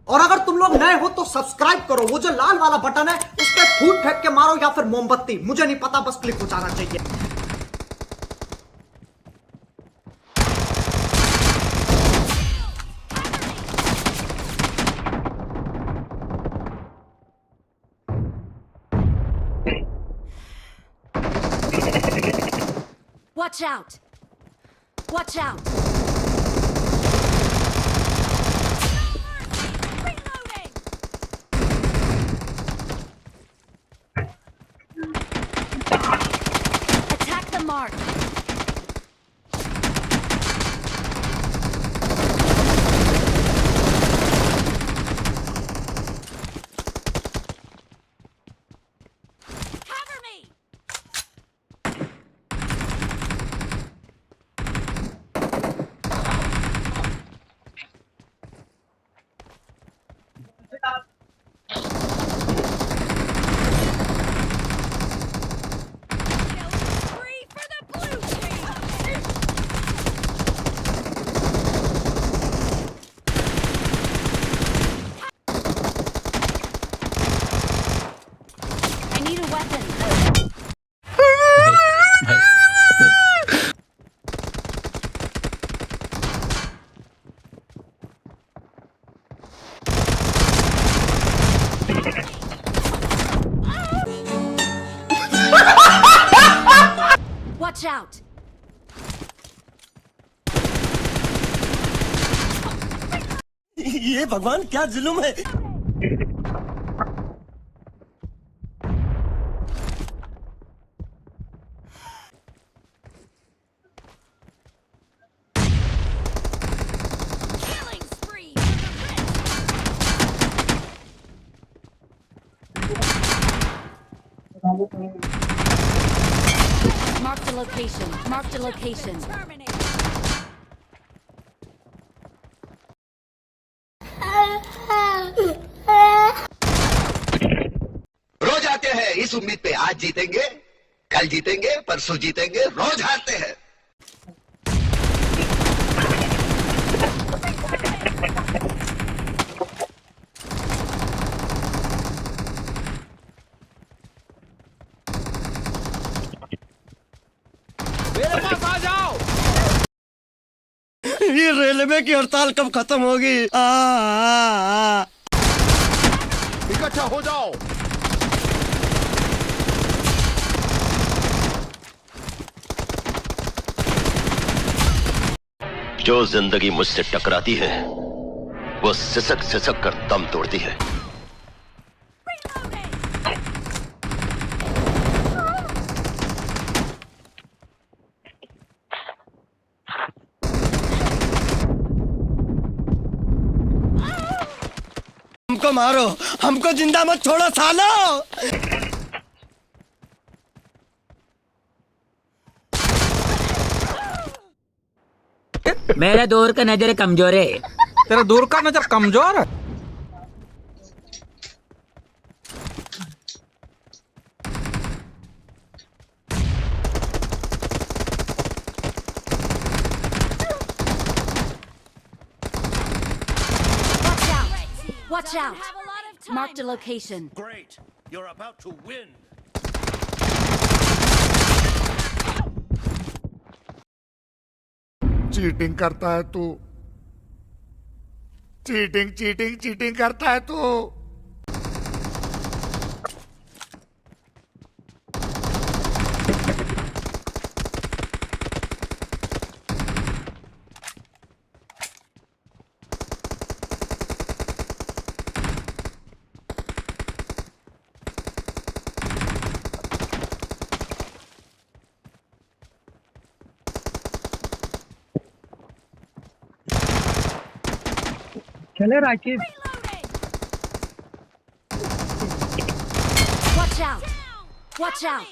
और अगर तुम लोग नए हो तो सब्सक्राइब करो, वो जो लाल वाला बटन है उस पर फूट फेंक के मारो या फिर मोमबत्ती, मुझे नहीं पता, बस क्लिक हो जाना चाहिए। Watch out! Watch out! Reloading! Attack the mark! Cover me! Free for the blue team! I need a weapon. Watch out! ये भगवान क्या जुल्म है। Killing spree for the rich! Mark the location. Mark the location. Terminate. रोज आते हैं इस उम्मीद पे आज जीतेंगे, कल जीतेंगे, परसों जीतेंगे, रोज हारते हैं। मेरे पास आ जाओ। ये रेलवे की हड़ताल कब खत्म होगी? इकट्ठा हो जाओ। जो जिंदगी मुझसे टकराती है वो सिसक सिसक कर दम तोड़ती है। हमको मारो, हमको जिंदा मत छोड़ो सालो। मेरा दूर का नजर कमजोर है। तेरा दूर का नजर कमजोर है। Watch out! Mark the location. Great, you're about to win. Cheating करता है तू, चीटिंग चीटिंग चीटिंग करता है तू। चले Rakesh. Watch out! Watch out!